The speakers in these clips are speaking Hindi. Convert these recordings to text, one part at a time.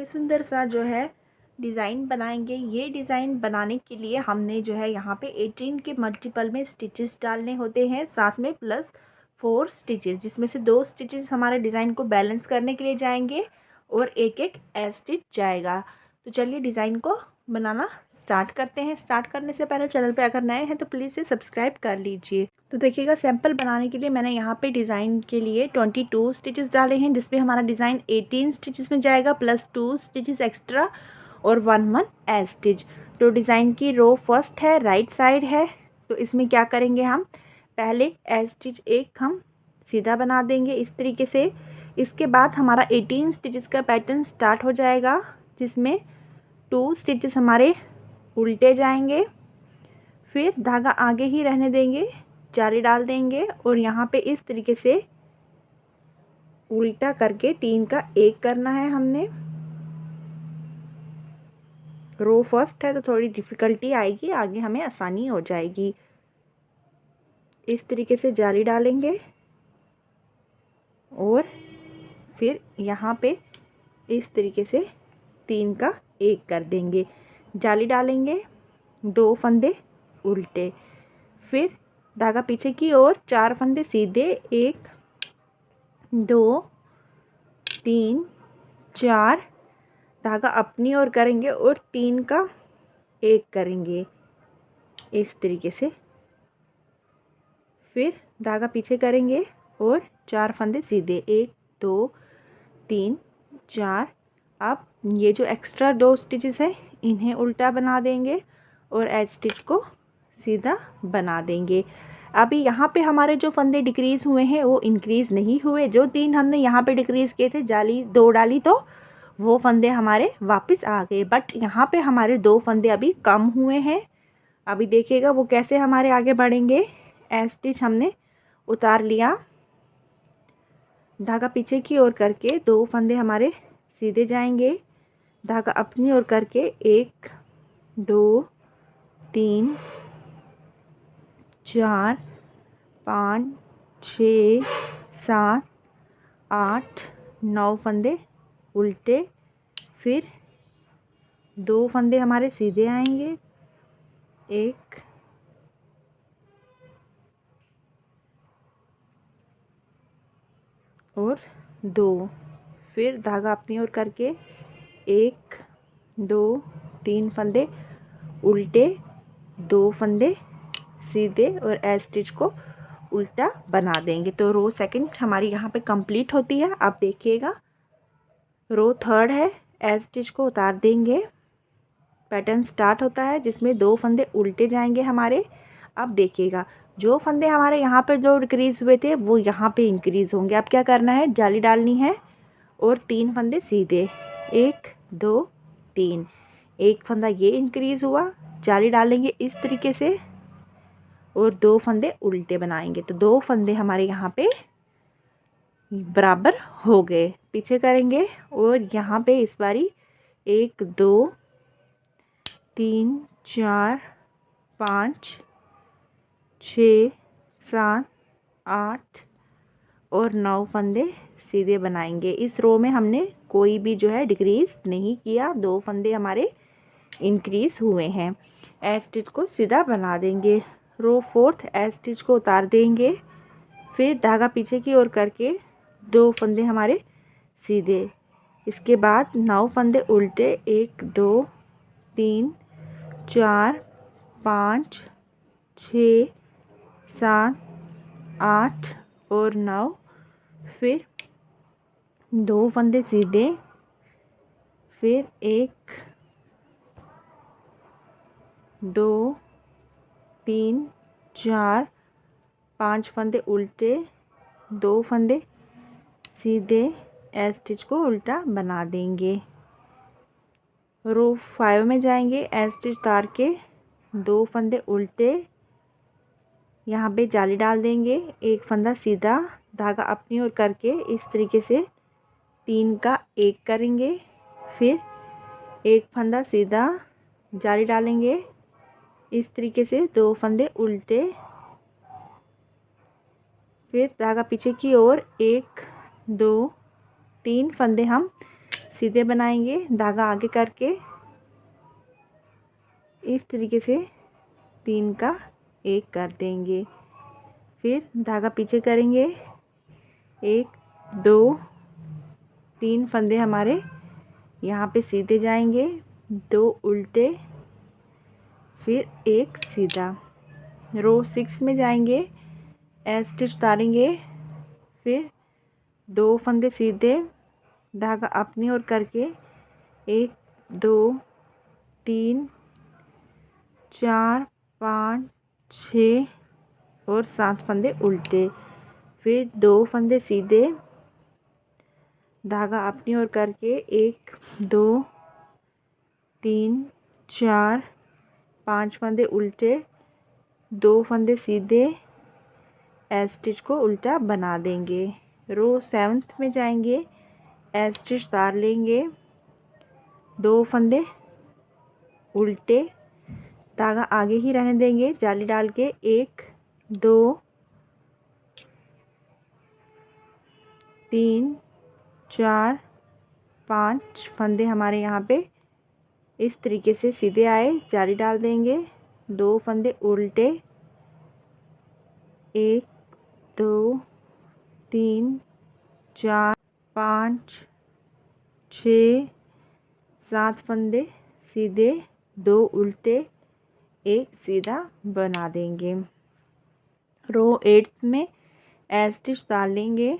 सुंदर सा जो है डिज़ाइन बनाएंगे। ये डिज़ाइन बनाने के लिए हमने जो है यहाँ पे 18 के मल्टीपल में स्टिचेस डालने होते हैं, साथ में प्लस 4 स्टिचेस, जिसमें से 2 स्टिचेस हमारे डिज़ाइन को बैलेंस करने के लिए जाएंगे और एक एक स्टिच जाएगा। तो चलिए डिज़ाइन को बनाना स्टार्ट करते हैं। स्टार्ट करने से पहले चैनल पे अगर नए हैं तो प्लीज़ इसे सब्सक्राइब कर लीजिए। तो देखिएगा, सैंपल बनाने के लिए मैंने यहाँ पे डिज़ाइन के लिए 22 स्टिचेस डाले हैं, जिसमें हमारा डिज़ाइन 18 स्टिचेस में जाएगा प्लस 2 स्टिचेस एक्स्ट्रा और 1 स्टिच। तो डिज़ाइन की रो फर्स्ट है, राइट साइड है। तो इसमें क्या करेंगे, हम पहले स्टिच एक हम सीधा बना देंगे इस तरीके से। इसके बाद हमारा 18 स्टिचेस का पैटर्न स्टार्ट हो जाएगा, जिसमें 2 स्टिचेस हमारे उल्टे जाएंगे, फिर धागा आगे ही रहने देंगे, जाली डाल देंगे और यहाँ पे इस तरीके से उल्टा करके 3 का 1 करना है हमने। रो फर्स्ट है तो थोड़ी डिफ़िकल्टी आएगी, आगे हमें आसानी हो जाएगी। इस तरीके से जाली डालेंगे और फिर यहाँ पे इस तरीके से 3 का 1 कर देंगे, जाली डालेंगे, 2 फंदे उल्टे, फिर धागा पीछे की ओर 4 फंदे सीधे, 1 2 3 4, धागा अपनी ओर करेंगे और 3 का 1 करेंगे इस तरीके से, फिर धागा पीछे करेंगे और 4 फंदे सीधे, 1 2 3 4। अब ये जो एक्स्ट्रा 2 स्टिचेस है इन्हें उल्टा बना देंगे और एज स्टिच को सीधा बना देंगे। अभी यहाँ पे हमारे जो फंदे डिक्रीज़ हुए हैं वो इंक्रीज़ नहीं हुए। जो 3 हमने यहाँ पे डिक्रीज़ किए थे, जाली 2 डाली तो वो फंदे हमारे वापस आ गए, बट यहाँ पे हमारे 2 फंदे अभी कम हुए हैं। अभी देखिएगा वो कैसे हमारे आगे बढ़ेंगे। एज स्टिच हमने उतार लिया, धागा पीछे की ओर करके 2 फंदे हमारे सीधे जाएंगे, धागा अपनी ओर करके 1 2 3 4 5 6 7 8 9 फंदे उल्टे, फिर 2 फंदे हमारे सीधे आएंगे, 1 और 2, फिर धागा अपनी ओर करके 1 2 3 फंदे उल्टे, 2 फंदे सीधे और एज स्टिच को उल्टा बना देंगे। तो रो सेकंड हमारी यहाँ पे कंप्लीट होती है। अब देखिएगा, रो थर्ड है, एज स्टिच को उतार देंगे, पैटर्न स्टार्ट होता है जिसमें 2 फंदे उल्टे जाएंगे हमारे। अब देखिएगा, जो फंदे हमारे यहाँ पे जो डिक्रीज़ हुए थे वो यहाँ पे इंक्रीज़ होंगे। अब क्या करना है, जाली डालनी है और 3 फंदे सीधे, 1 2 3, एक फंदा ये इंक्रीज़ हुआ, जाली डालेंगे इस तरीके से और 2 फंदे उल्टे बनाएंगे। तो 2 फंदे हमारे यहाँ पे बराबर हो गए, पीछे करेंगे और यहाँ पे इस बारी 1 2 3 4 5 6 7 8 और 9 फंदे सीधे बनाएंगे। इस रो में हमने कोई भी जो है डिक्रीज़ नहीं किया, 2 फंदे हमारे इंक्रीज़ हुए हैं। एज स्टिच को सीधा बना देंगे, रो फोर्थ एज स्टिच को उतार देंगे, फिर धागा पीछे की ओर करके 2 फंदे हमारे सीधे, इसके बाद 9 फंदे उल्टे, 1 2 3 4 5 6 7 8 और 9, फिर 2 फंदे सीधे, फिर 1 2 3 4 5 फंदे उल्टे, 2 फंदे सीधे, एज स्टिच को उल्टा बना देंगे। रो 5 में जाएंगे, एज स्टिच उतार के 2 फंदे उल्टे, यहाँ पे जाली डाल देंगे, 1 फंदा सीधा, धागा अपनी ओर करके इस तरीके से 3 का 1 करेंगे, फिर 1 फंदा सीधा, जाली डालेंगे इस तरीके से, 2 फंदे उल्टे, फिर धागा पीछे की ओर 1 2 3 फंदे हम सीधे बनाएंगे, धागा आगे करके इस तरीके से 3 का 1 कर देंगे। फिर धागा पीछे करेंगे, 1 2 3 फंदे हमारे यहाँ पे सीधे जाएंगे, 2 उल्टे, फिर 1 सीधा। रो 6 में जाएंगे, स्टिच उतारेंगे, फिर 2 फंदे सीधे, धागा अपनी ओर करके 1 2 3 4 5 6 और 7 फंदे उल्टे, फिर 2 फंदे सीधे, धागा अपनी ओर करके 1 2 3 4 5 फंदे उल्टे, 2 फंदे सीधे, स्टिच को उल्टा बना देंगे। रो 7 में जाएंगे, स्टिच उतार लेंगे, 2 फंदे उल्टे, धागा आगे ही रहने देंगे, जाली डाल के 1 2 3 4 5 फंदे हमारे यहाँ पे इस तरीके से सीधे आए, जाली डाल देंगे, 2 फंदे उल्टे, 1 2 3 4 5 6 7 फंदे सीधे, 2 उल्टे, 1 सीधा बना देंगे। रो 8 में स्टिच डाल लेंगे,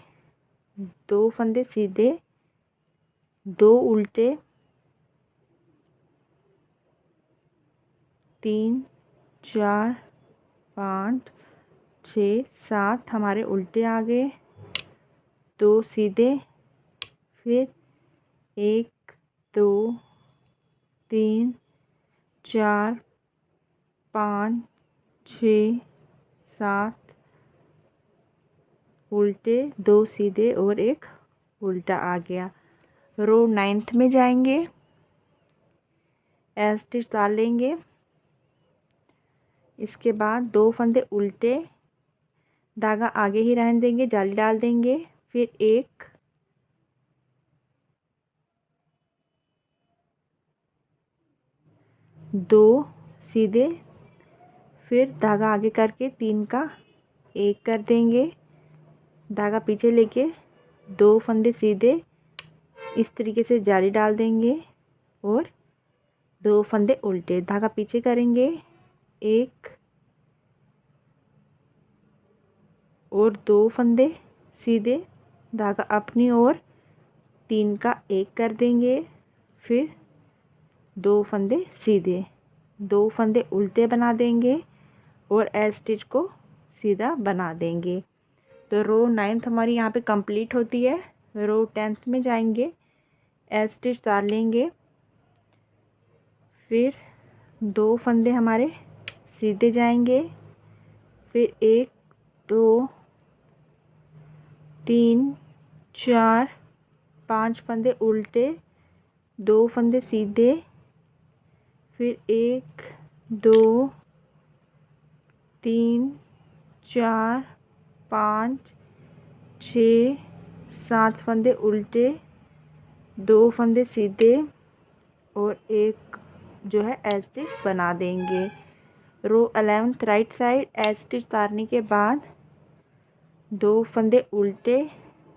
2 फंदे सीधे, 2 उल्टे, 3 4 5 6 7 हमारे उल्टे आ गए, 2 सीधे, फिर 1 2 3 4 5 6 7 उल्टे, 2 सीधे और 1 उल्टा आ गया। रो 9 में जाएंगे, स्टिच डाल लेंगे, इसके बाद 2 फंदे उल्टे, धागा आगे ही रहने देंगे, जाली डाल देंगे, फिर 1 2 सीधे, फिर धागा आगे करके 3 का 1 कर देंगे, धागा पीछे लेके 2 फंदे सीधे इस तरीके से जाली डाल देंगे और 2 फंदे उल्टे, धागा पीछे करेंगे, 1 और 2 फंदे सीधे, धागा अपनी ओर, 3 का 1 कर देंगे, फिर 2 फंदे सीधे, 2 फंदे उल्टे बना देंगे और स्टिच को सीधा बना देंगे। तो रो 9 हमारी यहाँ पे कंप्लीट होती है। रो 10 में जाएंगे, स्टिच डाल लेंगे, फिर 2 फंदे हमारे सीधे जाएंगे, फिर 1 2 3 4 5 फंदे उल्टे, 2 फंदे सीधे, फिर 1 2 3 4 5 6 7 फंदे उल्टे, 2 फंदे सीधे और 1 जो है स्टिच बना देंगे। रो 11 राइट साइड स्टिच उतारने के बाद 2 फंदे उल्टे,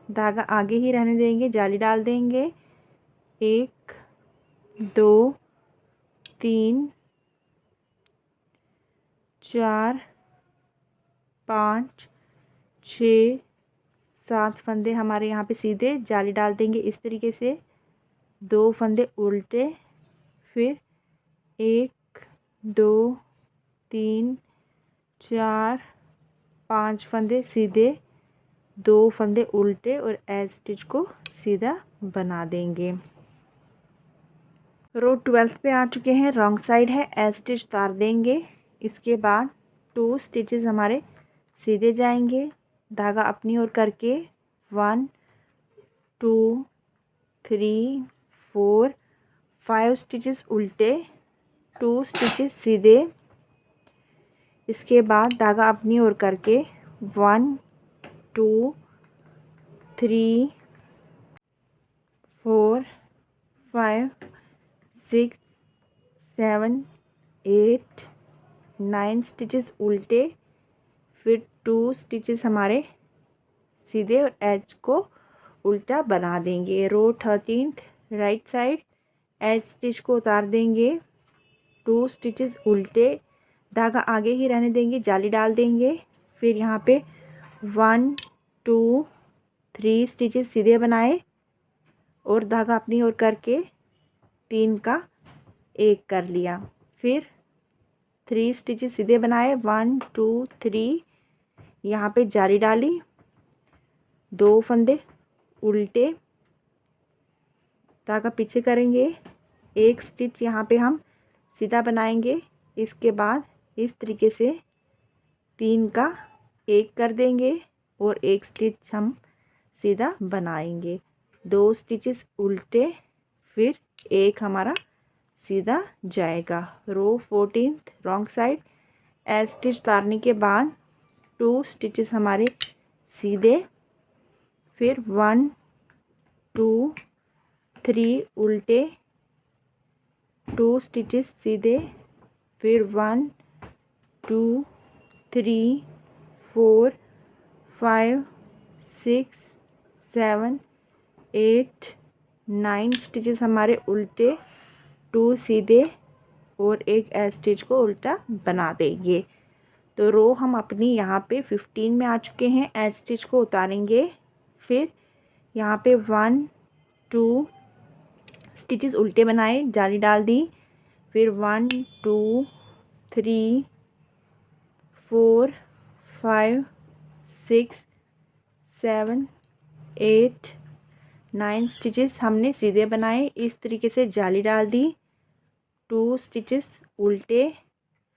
धागा आगे ही रहने देंगे, जाली डाल देंगे, 1 2 3 4 5 6 7 फंदे हमारे यहाँ पे सीधे, जाली डाल देंगे इस तरीके से, 2 फंदे उल्टे, फिर 1 2 3 4 5 फंदे सीधे, 2 फंदे उल्टे और स्टिच को सीधा बना देंगे। रो 12 पे आ चुके हैं, रॉन्ग साइड है, स्टिच उतार देंगे, इसके बाद 2 स्टिचेस हमारे सीधे जाएंगे, धागा अपनी ओर करके 1 2 3 4 5 स्टिचेस उल्टे, 2 स्टिचेस सीधे, इसके बाद धागा अपनी ओर करके 1 2 3 4 5 6 7 8 9 स्टिचेस उल्टे, फिर 2 स्टिचेस हमारे सीधे और एज को उल्टा बना देंगे। रो 13th right side as stitch को उतार देंगे, 2 स्टिचेस उल्टे, धागा आगे ही रहने देंगे, जाली डाल देंगे। फिर यहाँ पे 1 2 3 स्टिचेस सीधे बनाए और धागा अपनी ओर करके 3 का 1 कर लिया। फिर 3 स्टिचेस सीधे बनाए, 1 2 3, यहाँ पे जाली डाली, 2 फंदे उल्टे, धागा पीछे करेंगे, 1 स्टिच यहाँ पे हम सीधा बनाएंगे। इसके बाद इस तरीके से 3 का 1 कर देंगे और 1 स्टिच हम सीधा बनाएंगे, 2 स्टिचेस उल्टे, फिर 1 हमारा सीधा जाएगा। रो 14th wrong side as stitch उतारने के बाद 2 स्टिचेस हमारे सीधे, फिर 1 2 3 उल्टे, 2 स्टिचेस सीधे, फिर 1 2 3 4 5 6 7 8 9 स्टिचेस हमारे उल्टे, 2 सीधे और 1 एज स्टिच को उल्टा बना देंगे। तो रो हम अपनी यहाँ पे 15 में आ चुके हैं। एज स्टिच को उतारेंगे, फिर यहाँ पे 1 2 स्टिचेस उल्टे बनाए, जाली डाल दी, फिर 1 2 3 4 5 6 7 8 9 स्टिचेस हमने सीधे बनाए, इस तरीके से जाली डाल दी, 2 स्टिचेस उल्टे,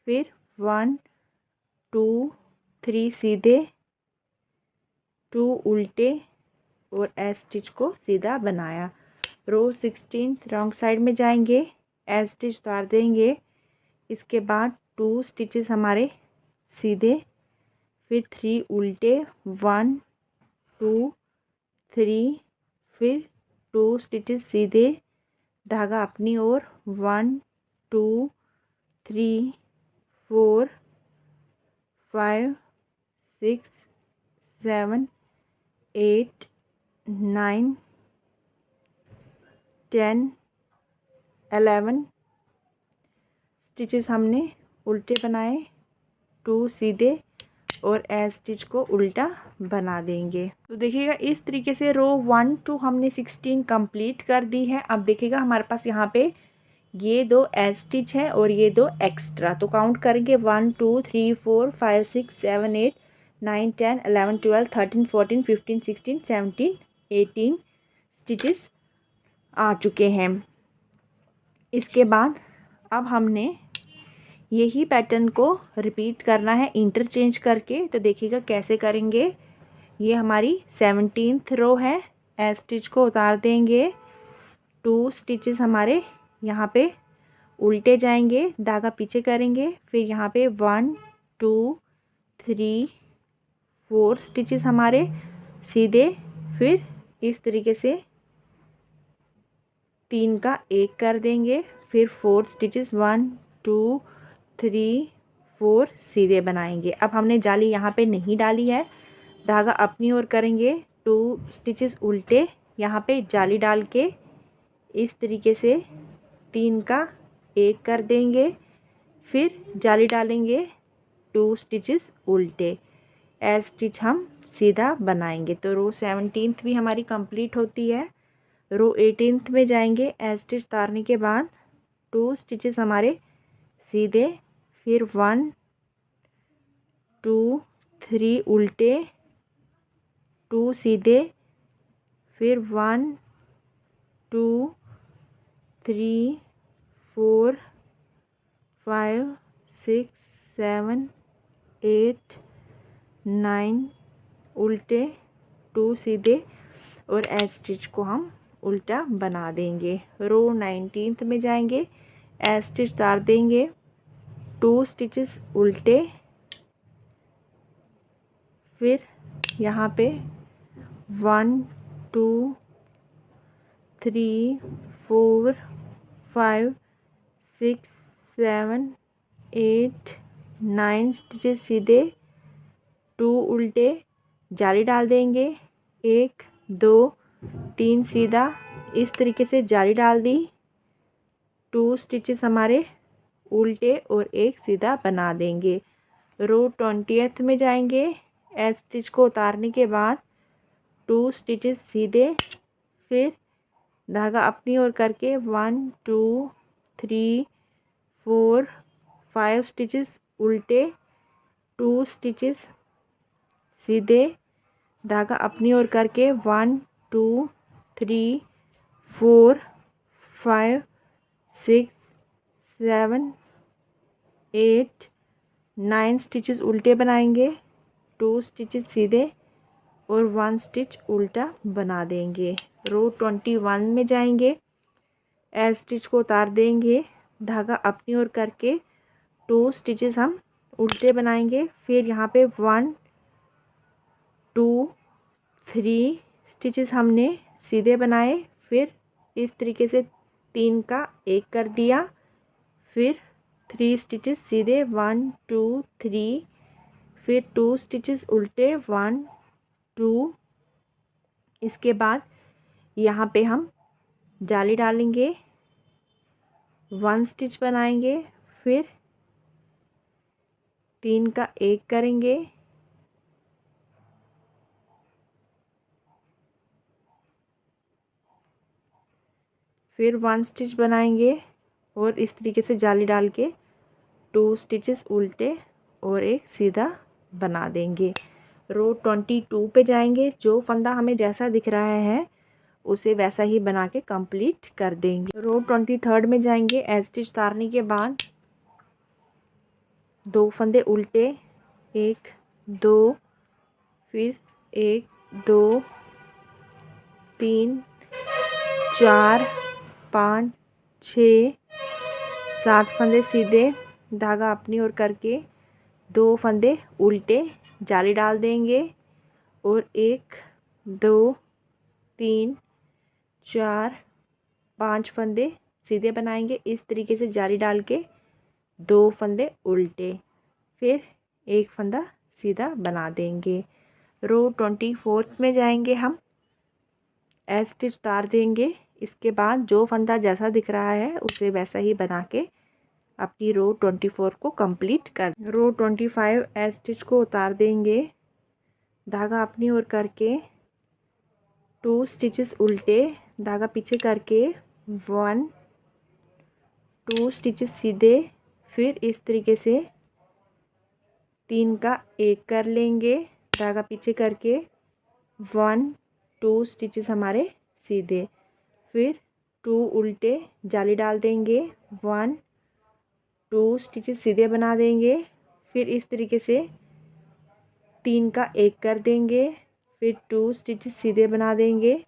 फिर 1 2 3 सीधे, 2 उल्टे और एज स्टिच को सीधा बनाया। रो 16 रॉन्ग साइड में जाएंगे, एज स्टिच उतार देंगे। इसके बाद 2 स्टिचेस हमारे सीधे, फिर 3 उल्टे, 1 2 3, फिर 2 स्टिचेस सीधे, धागा अपनी ओर, 1 2 3 4 5 6 7 8 9 10 11 स्टिचेस हमने उल्टे बनाए, 2 सीधे और एज स्टिच को उल्टा बना देंगे। तो देखिएगा इस तरीके से रो 1 to हमने 16 कंप्लीट कर दी है। अब देखिएगा हमारे पास यहाँ पे ये 2 एज स्टिच है और ये 2 एक्स्ट्रा, तो काउंट करेंगे 1 2 3 4 5 6 7 8 9 10 11 12 13 14 15 16 17 18 स्टिचेस आ चुके हैं। इसके बाद अब हमने यही पैटर्न को रिपीट करना है इंटरचेंज करके। तो देखिएगा कैसे करेंगे। ये हमारी 17th रो है, एज स्टिच को उतार देंगे, 2 स्टिचेस हमारे यहाँ पे उल्टे जाएंगे, धागा पीछे करेंगे, फिर यहाँ पे 1 2 3 4 स्टिचेस हमारे सीधे, फिर इस तरीके से 3 का 1 कर देंगे, फिर 4 स्टिचेस 1 2 3 4 सीधे बनाएंगे। अब हमने जाली यहाँ पे नहीं डाली है, धागा अपनी ओर करेंगे, 2 स्टिचेस उल्टे, यहाँ पे जाली डाल के इस तरीके से 3 का 1 कर देंगे, फिर जाली डालेंगे, 2 स्टिचेस उल्टे, एज स्टिच हम सीधा बनाएंगे। तो रो 17th भी हमारी कंप्लीट होती है। रो 18th में जाएंगे, एज स्टिच उतारने के बाद 2 स्टिचेस हमारे सीधे, फिर 1 2 3 उल्टे, 2 सीधे, फिर 1 2 3 4 5 6 7 8 9 उल्टे, 2 सीधे और एज स्टिच को हम उल्टा बना देंगे। रो 19th में जाएंगे, एज स्टिच उतार देंगे, 2 स्टिचेस उल्टे, फिर यहाँ पे 1 2 3 4 5 6 7 8 9 स्टिचेस सीधे, 2 उल्टे, जाली डाल देंगे, 1 2 3 सीधा, इस तरीके से जाली डाल दी, 2 स्टिचेस हमारे उल्टे और 1 सीधा बना देंगे। रो 20th में जाएंगे। एज स्टिच को उतारने के बाद 2 स्टिचेस सीधे, फिर धागा अपनी ओर करके 1 2 3 4 5 स्टिचेस उल्टे, 2 स्टिचेस सीधे, धागा अपनी ओर करके 1 2 3 4 5 6 7 8 9 स्टिचेस उल्टे बनाएंगे, 2 स्टिचेस सीधे और 1 स्टिच उल्टा बना देंगे। रो 21 में जाएंगे। एज स्टिच को उतार देंगे, धागा अपनी ओर करके 2 स्टिचेस हम उल्टे बनाएंगे, फिर यहाँ पे 1 2 3 स्टिचेस हमने सीधे बनाए, फिर इस तरीके से 3 का 1 कर दिया, फिर 3 स्टिचेस सीधे 1 2 3, फिर 2 स्टिचेस उल्टे 1 2, इसके बाद यहाँ पे हम जाली डालेंगे, 1 स्टिच बनाएंगे, फिर 3 का 1 करेंगे, फिर 1 स्टिच बनाएंगे और इस तरीके से जाली डाल के 2 स्टिचेस उल्टे और 1 सीधा बना देंगे। रो 22 पे जाएंगे। जो फंदा हमें जैसा दिख रहा है उसे वैसा ही बना के कंप्लीट कर देंगे। रो 23 में जाएंगे। एज स्टिच उतारने के बाद 2 फंदे उल्टे, 1 2, फिर 1 2 3 4 5 6 7 फंदे सीधे, धागा अपनी ओर करके 2 फंदे उल्टे, जाली डाल देंगे और 1 2 3 4 5 फंदे सीधे बनाएंगे। इस तरीके से जाली डाल के 2 फंदे उल्टे, फिर 1 फंदा सीधा बना देंगे। रो 24 में जाएंगे हम। एज स्टिच उतार देंगे। इसके बाद जो फंदा जैसा दिख रहा है उसे वैसा ही बना के अपनी रो 24 को कंप्लीट कर। रो 25 एज स्टिच को उतार देंगे, धागा अपनी ओर करके 2 स्टिचेस उल्टे, धागा पीछे करके 1 2 स्टिचेस सीधे, फिर इस तरीके से 3 का 1 कर लेंगे, धागा पीछे करके 1 2 स्टिचेस हमारे सीधे, फिर 2 उल्टे, जाली डाल देंगे, 1 2 स्टिचेस सीधे बना देंगे, फिर इस तरीके से 3 का 1 कर देंगे, फिर 2 स्टिचेस सीधे बना देंगे।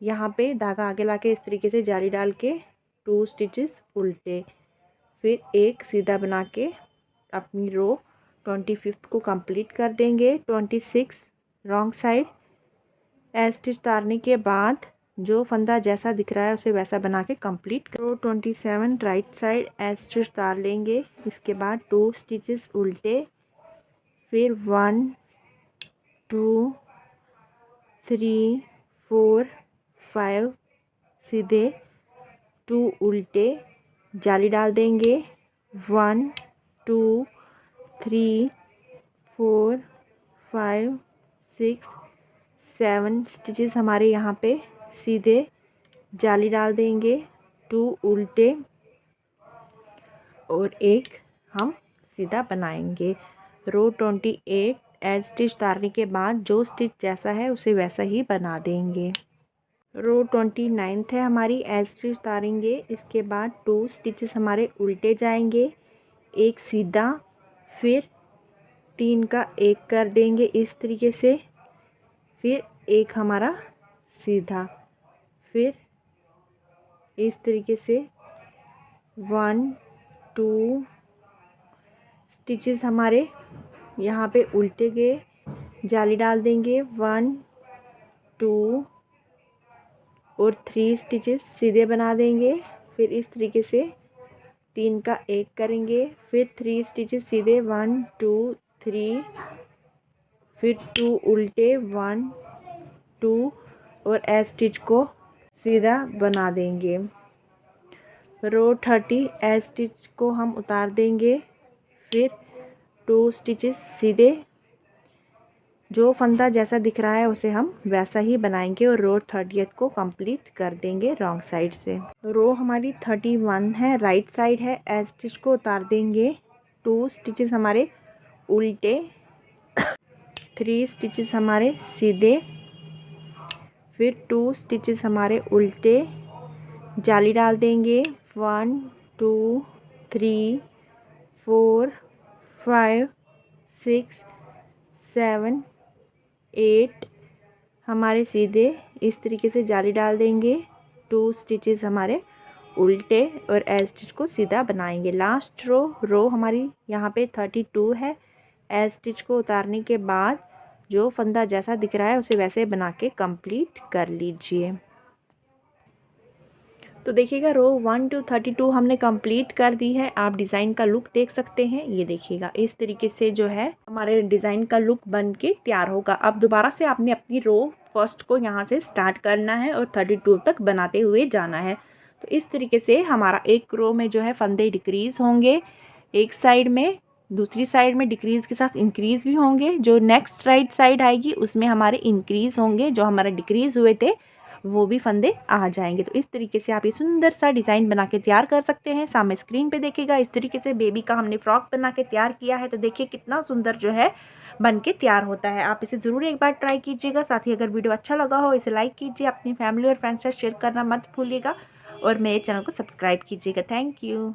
यहाँ पे धागा आगे लाके इस तरीके से जाली डाल के 2 स्टिचेस उल्टे, फिर 1 सीधा बना के अपनी रो 25 को कंप्लीट कर देंगे। 26 रॉन्ग साइड। एज स्टिच उतारने के बाद जो फंदा जैसा दिख रहा है उसे वैसा बना के कंप्लीट करो। 27 राइट साइड। एज स्टिच उतार लेंगे। इसके बाद 2 स्टिचेस उल्टे, फिर 1 2 3 4 5 सीधे, 2 उल्टे, जाली डाल देंगे, 1 2 3 4 5 6 7 स्टिचेस हमारे यहाँ पे सीधे, जाली डाल देंगे, 2 उल्टे और 1 हम सीधा बनाएंगे। रो 28 एज स्टिच उतारने के बाद जो स्टिच जैसा है उसे वैसा ही बना देंगे। रो 29 है हमारी। एज स्टिच उतारेंगे। इसके बाद 2 स्टिचेस हमारे उल्टे जाएंगे, 1 सीधा, फिर 3 का 1 कर देंगे इस तरीके से, फिर 1 हमारा सीधा, फिर इस तरीके से 1 2 स्टिचेस हमारे यहाँ पे उल्टे गए, जाली डाल देंगे, 1 2 और 3 स्टिचेस सीधे बना देंगे। फिर इस तरीके से 3 का एक करेंगे, फिर 3 स्टिचेस सीधे 1 2 3, फिर 2 उल्टे 1 2 और एज स्टिच को सीधा बना देंगे। रो 30 एज स्टिच को हम उतार देंगे, फिर 2 स्टिचेस सीधे, जो फंदा जैसा दिख रहा है उसे हम वैसा ही बनाएंगे और रो 30th को कंप्लीट कर देंगे रॉन्ग साइड से। रो हमारी 31 है, राइट साइड है, एज स्टिच को उतार देंगे, 2 स्टिचेस हमारे उल्टे, 3 स्टिचेस हमारे सीधे, फिर 2 स्टिचेस हमारे उल्टे, जाली डाल देंगे 1 2 3 4 5 6 7 8 हमारे सीधे, इस तरीके से जाली डाल देंगे, 2 स्टिचेस हमारे उल्टे और एज स्टिच को सीधा बनाएंगे। लास्ट रो हमारी यहाँ पे 32 है। एज स्टिच को उतारने के बाद जो फंदा जैसा दिख रहा है उसे वैसे बना के कंप्लीट कर लीजिए। तो देखिएगा रो 1 to 32 हमने कंप्लीट कर दी है। आप डिज़ाइन का लुक देख सकते हैं, ये देखिएगा इस तरीके से जो है हमारे डिज़ाइन का लुक बन के तैयार होगा। अब दोबारा से आपने अपनी रो फर्स्ट को यहाँ से स्टार्ट करना है और 32 तक बनाते हुए जाना है। तो इस तरीके से हमारा एक रो में जो है फंदे डिक्रीज़ होंगे, एक साइड में, दूसरी साइड में डिक्रीज़ के साथ इंक्रीज़ भी होंगे। जो नेक्स्ट राइट साइड आएगी उसमें हमारे इंक्रीज़ होंगे, जो हमारे डिक्रीज़ हुए थे वो भी फंदे आ जाएंगे। तो इस तरीके से आप ये सुंदर सा डिज़ाइन बना के तैयार कर सकते हैं। सामने स्क्रीन पे देखिएगा इस तरीके से बेबी का हमने फ्रॉक बना के तैयार किया है। तो देखिए कितना सुंदर जो है बन के तैयार होता है। आप इसे ज़रूर एक बार ट्राई कीजिएगा। साथ ही अगर वीडियो अच्छा लगा हो इसे लाइक कीजिए, अपनी फैमिली और फ्रेंड्स से शेयर करना मत भूलिएगा और मेरे चैनल को सब्सक्राइब कीजिएगा। Thank you.